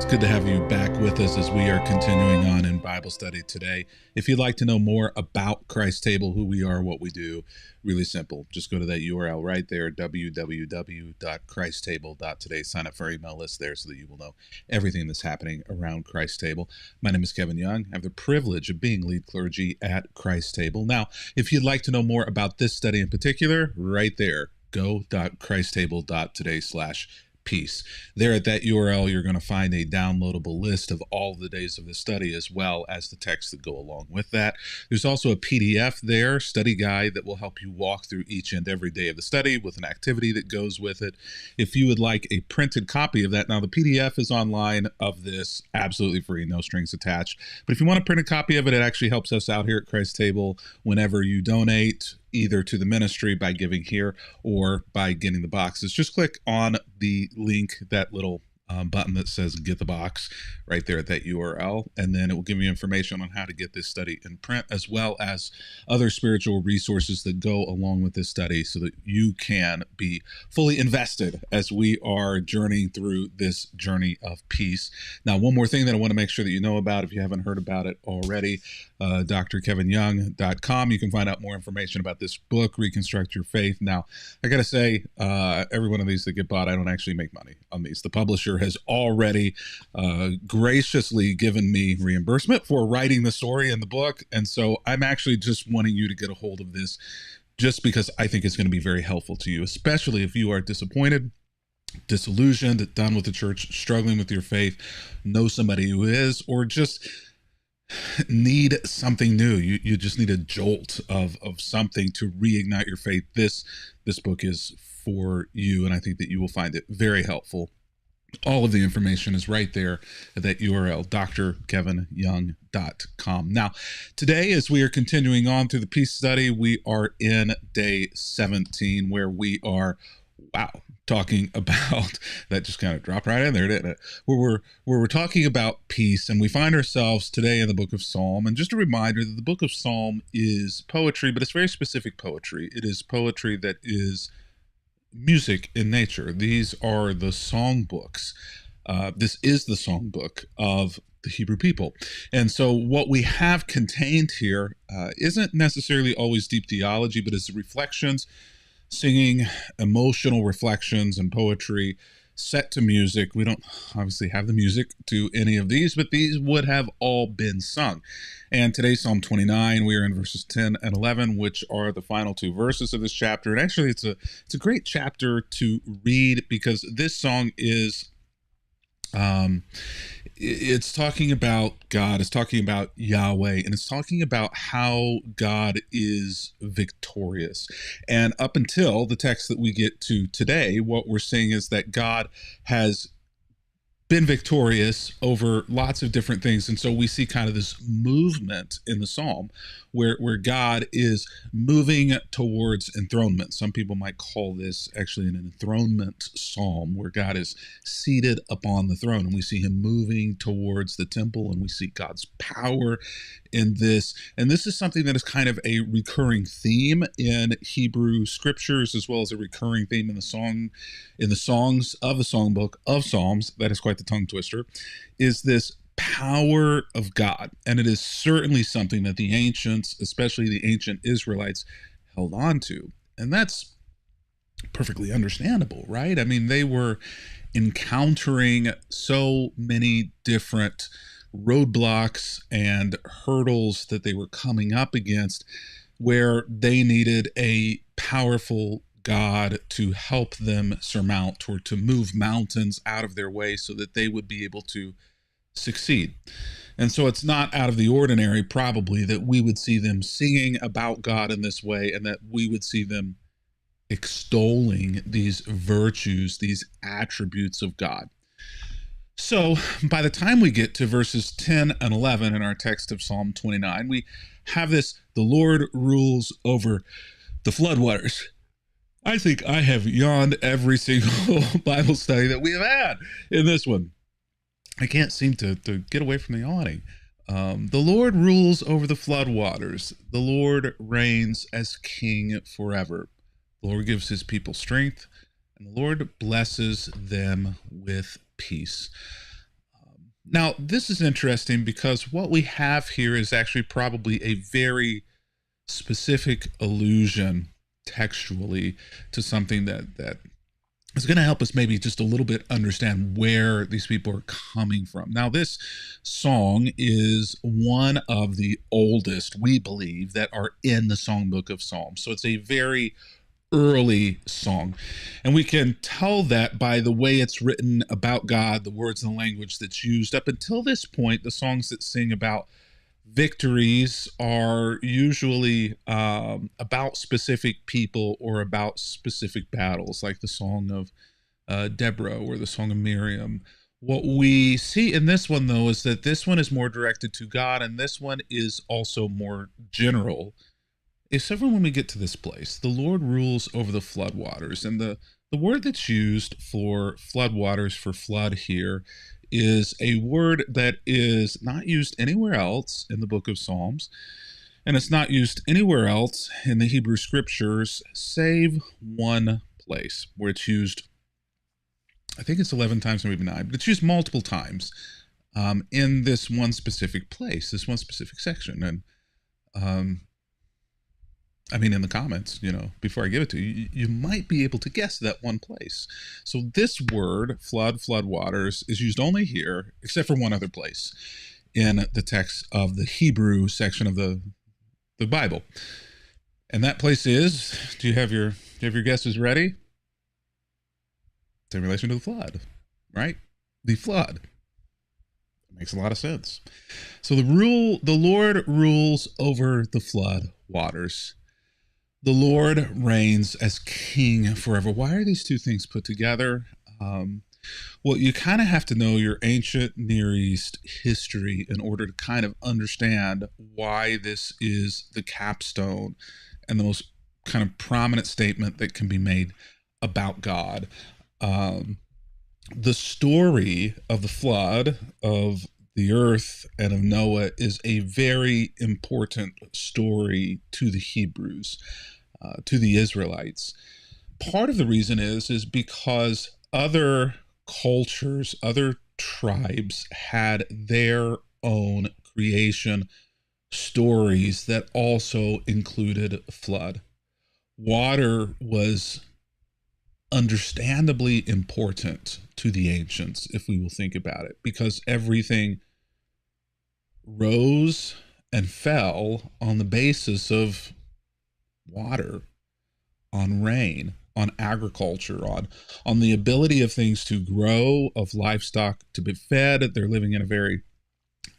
good to have you back with us as we are continuing on in Bible study today. If you'd like to know more about Christ Table, who we are, what we do, really simple. Just go to that URL right there, www.christstable.today. Sign up for our email list there so that you will know everything that's happening around Christ Table. My name is Kevin Young. I have the privilege of being lead clergy at Christ Table. Now, if you'd like to know more about this study in particular, right there, go.christstable.today/peace. There at that URL, you're going to find a downloadable list of all the days of the study as well as the texts that go along with that. There's also a PDF there, study guide, that will help you walk through each and every day of the study with an activity that goes with it. If you would like a printed copy of that, now the PDF is online of this, absolutely free, no strings attached. But if you want a printed copy of it, it actually helps us out here at Christ Table whenever you donate, either to the ministry by giving here or by getting the boxes. Just click on the link, that little button that says get the box right there at that URL, and then it will give you information on how to get this study in print, as well as other spiritual resources that go along with this study so that you can be fully invested as we are journeying through this journey of peace. Now, one more thing that I want to make sure that you know about, if you haven't heard about it already, drkevinyoung.com. You can find out more information about this book, Reconstruct Your Faith. Now, I got to say, every one of these that get bought, I don't actually make money on these. The publisher has already graciously given me reimbursement for writing the story in the book. And so I'm actually just wanting you to get a hold of this just because I think it's going to be very helpful to you, especially if you are disappointed, disillusioned, done with the church, struggling with your faith, know somebody who is, or just need something new. You just need a jolt of something to reignite your faith. This book is for you, and I think that you will find it very helpful. All of the information is right there at that URL, drkevinyoung.com. Now, today, as we are continuing on through the peace study, we are in day 17, where we are, talking about, that just kind of dropped right in there, didn't it? Where we're talking about peace, and we find ourselves today in the book of Psalm. And just a reminder that the book of Psalm is poetry, but it's very specific poetry. It is poetry that is music in nature. These are the songbooks. This is the songbook of the Hebrew people. And so what we have contained here isn't necessarily always deep theology, but is reflections, singing, emotional reflections, and poetry set to music. We don't obviously have the music to any of these, but these would have all been sung. And today, Psalm 29, we are in verses 10 and 11, which are the final two verses of this chapter. And actually, it's a great chapter to read, because this song is it's talking about God, it's talking about Yahweh, and it's talking about how God is victorious. And up until the text that we get to today, what we're seeing is that God has been victorious over lots of different things. And so we see kind of this movement in the psalm where God is moving towards enthronement. Some people might call this actually an enthronement psalm, where God is seated upon the throne, and we see him moving towards the temple, and we see God's power in this. And this is something that is kind of a recurring theme in Hebrew scriptures, as well as a recurring theme in the songs of the songbook of Psalms. That is quite the tongue twister, is this power of God. And it is certainly something that the ancients, especially the ancient Israelites, held on to. And that's perfectly understandable, right? I mean, they were encountering so many different roadblocks and hurdles that they were coming up against, where they needed a powerful God to help them surmount, or to move mountains out of their way so that they would be able to succeed. And so it's not out of the ordinary, probably, that we would see them singing about God in this way, and that we would see them extolling these virtues, these attributes of God. So by the time we get to verses 10 and 11 in our text of Psalm 29, we have this: the Lord rules over the floodwaters. I think I have yawned every single Bible study that we have had in this one. I can't seem to get away from the yawning. The Lord rules over the floodwaters. The Lord reigns as king forever. The Lord gives his people strength, and the Lord blesses them with peace. Now, this is interesting because what we have here is actually probably a very specific allusion textually to something that is going to help us maybe just a little bit understand where these people are coming from. Now, this song is one of the oldest, we believe, that are in the songbook of Psalms. So it's a very early song. And we can tell that by the way it's written about God, the words and the language that's used. Up until this point, the songs that sing about victories are usually about specific people or about specific battles, like the song of Deborah or the song of Miriam. What we see in this one, though, is that this one is more directed to God, and this one is also more general. Except for when we get to this place, the Lord rules over the floodwaters. And the word that's used for floodwaters, for flood here, is a word that is not used anywhere else in the book of Psalms. And it's not used anywhere else in the Hebrew scriptures, save one place where it's used. I think it's 11 times, maybe 9, but it's used multiple times in this one specific place, this one specific section. And in the comments, before I give it to you, you might be able to guess that one place. So this word, flood, floodwaters, is used only here, except for one other place in the text of the Hebrew section of the Bible. And that place is, do you have your guesses ready? It's in relation to the flood, right? The flood. Makes a lot of sense. So the Lord rules over the flood waters. The Lord reigns as king forever. Why are these two things put together? Well, you kind of have to know your ancient Near East history in order to kind of understand why this is the capstone and the most kind of prominent statement that can be made about God. The story of the flood of the earth and of Noah is a very important story to the Hebrews, to the Israelites. Part of the reason is because other cultures, other tribes had their own creation stories that also included flood. Water was understandably important to the ancients, if we will think about it, because everything rose and fell on the basis of water, on rain, on agriculture, on the ability of things to grow, of livestock to be fed. They're living in a very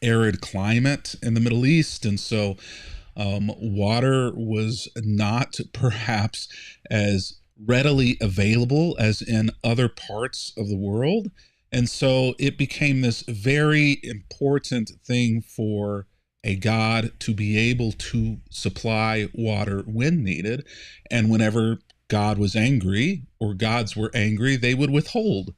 arid climate in the Middle East, and so water was not perhaps as readily available as in other parts of the world. And so it became this very important thing for a God to be able to supply water when needed. And whenever God was angry or gods were angry, they would withhold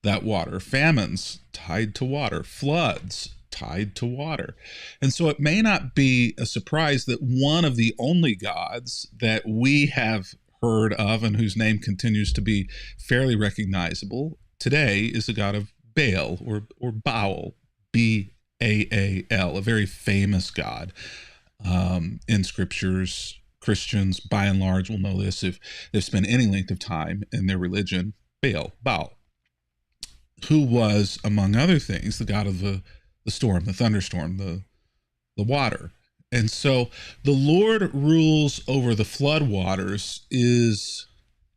that water. Famines tied to water, floods tied to water. And so it may not be a surprise that one of the only gods that we have heard of and whose name continues to be fairly recognizable today is the god of Baal or Baal, Baal, a very famous god in scriptures. Christians, by and large, will know this if they've spent any length of time in their religion. Baal, who was, among other things, the god of the storm, the thunderstorm, the water. And so the Lord rules over the floodwaters is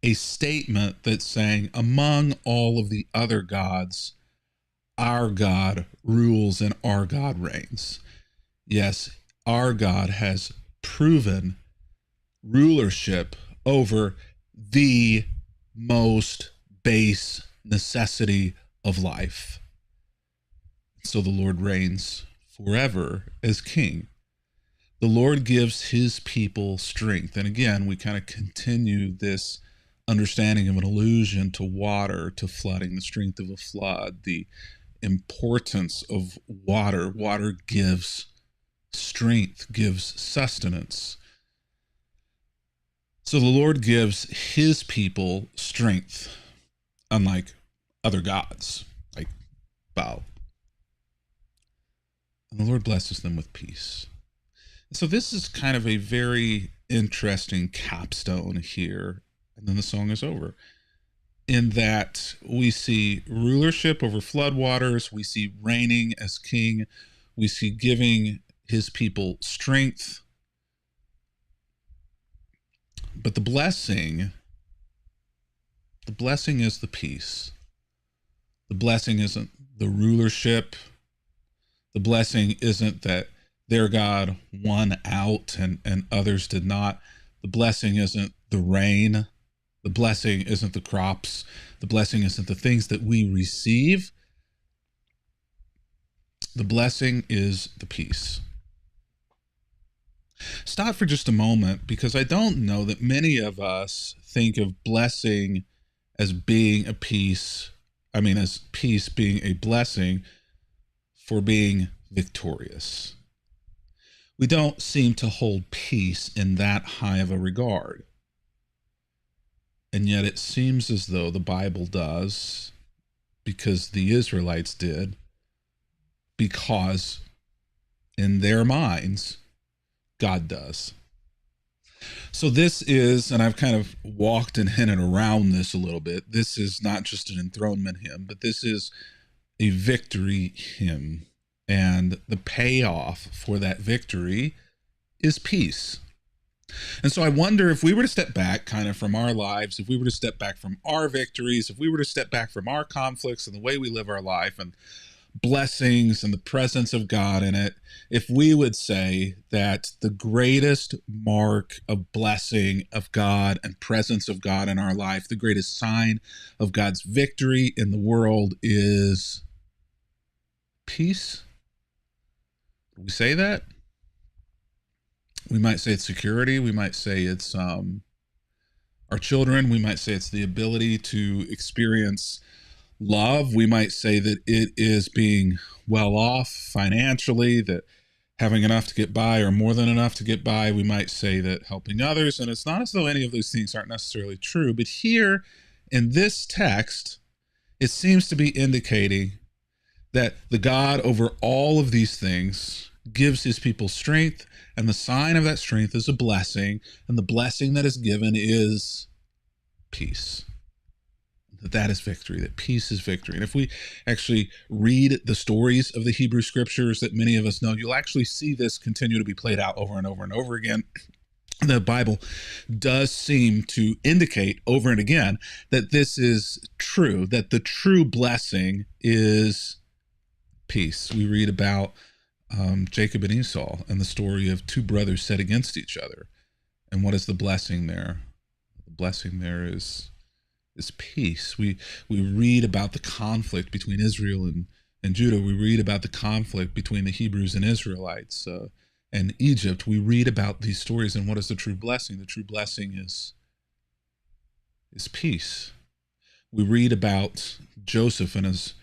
a statement that's saying, among all of the other gods, our God rules and our God reigns. Yes, our God has proven rulership over the most base necessity of life. So the Lord reigns forever as king. The Lord gives his people strength. And again, we kind of continue this understanding of an allusion to water, to flooding, the strength of a flood, the importance of water. Water gives strength, gives sustenance. So the Lord gives his people strength, unlike other gods, like Baal. and the Lord blesses them with peace. So this is kind of a very interesting capstone here, and then the song is over. In that we see rulership over floodwaters, we see reigning as king, we see giving his people strength. But the blessing is the peace. The blessing isn't the rulership. The blessing isn't that their God won out and others did not. The blessing isn't the rain. The blessing isn't the crops. The blessing isn't the things that we receive. The blessing is the peace. Stop for just a moment, because I don't know that many of us think of blessing as being a peace. As peace being a blessing for being victorious. We don't seem to hold peace in that high of a regard. And yet it seems as though the Bible does, because the Israelites did, because in their minds, God does. So this is, and I've kind of walked and hinted around this a little bit, this is not just an enthronement hymn, but this is a victory hymn. And the payoff for that victory is peace. And so I wonder, if we were to step back kind of from our lives, if we were to step back from our victories, if we were to step back from our conflicts and the way we live our life and blessings and the presence of God in it, if we would say that the greatest mark of blessing of God and presence of God in our life, the greatest sign of God's victory in the world is peace. We say that. We might say it's security. We might say it's our children. We might say it's the ability to experience love. We might say that it is being well off financially, that having enough to get by or more than enough to get by. We might say that helping others. And it's not as though any of those things aren't necessarily true. But here in this text, it seems to be indicating that the God over all of these things gives his people strength, and the sign of that strength is a blessing, and the blessing that is given is peace. That is victory, that peace is victory. And if we actually read the stories of the Hebrew scriptures that many of us know, you'll actually see this continue to be played out over and over and over again. The Bible does seem to indicate over and again that this is true, that the true blessing is peace. We read about Jacob and Esau and the story of two brothers set against each other. And what is the blessing there? The blessing there is peace. We read about the conflict between Israel and Judah. We read about the conflict between the Hebrews and Israelites and Egypt. We read about these stories, and what is the true blessing? The true blessing is peace. We read about Joseph and his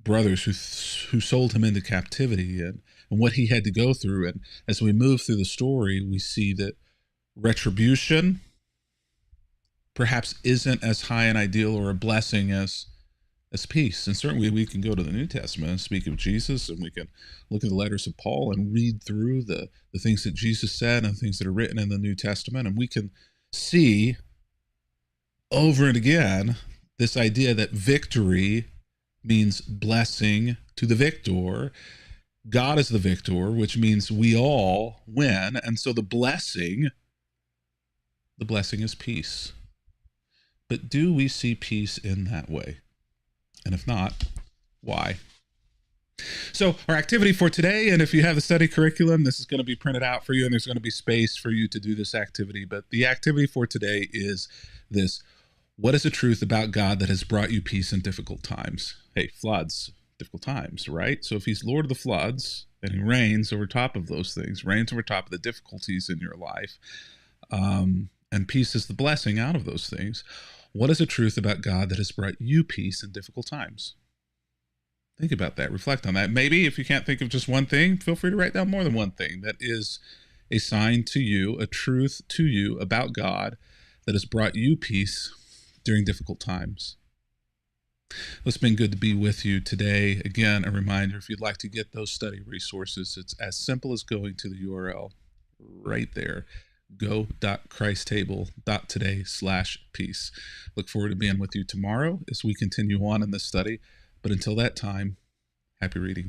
brothers who sold him into captivity and what he had to go through. And as we move through the story, we see that retribution perhaps isn't as high an ideal or a blessing as peace. And certainly we can go to the New Testament and speak of Jesus, and we can look at the letters of Paul and read through the things that Jesus said and things that are written in the New Testament, and we can see over and again this idea that victory means blessing to the victor. God is the victor, which means we all win. And so the blessing is peace. But do we see peace in that way? And if not, why? So our activity for today, and if you have the study curriculum, this is going to be printed out for you, and there's going to be space for you to do this activity. But the activity for today is this: what is the truth about God that has brought you peace in difficult times? Hey, floods, difficult times, right? So if he's Lord of the floods and he reigns over top of those things, reigns over top of the difficulties in your life, and peace is the blessing out of those things, what is the truth about God that has brought you peace in difficult times? Think about that. Reflect on that. Maybe if you can't think of just one thing, feel free to write down more than one thing that is a sign to you, a truth to you about God that has brought you peace during difficult times. It's been good to be with you today. Again, a reminder, if you'd like to get those study resources, it's as simple as going to the URL right there, go.christstable.today/peace. Look forward to being with you tomorrow as we continue on in this study. But until that time, happy reading.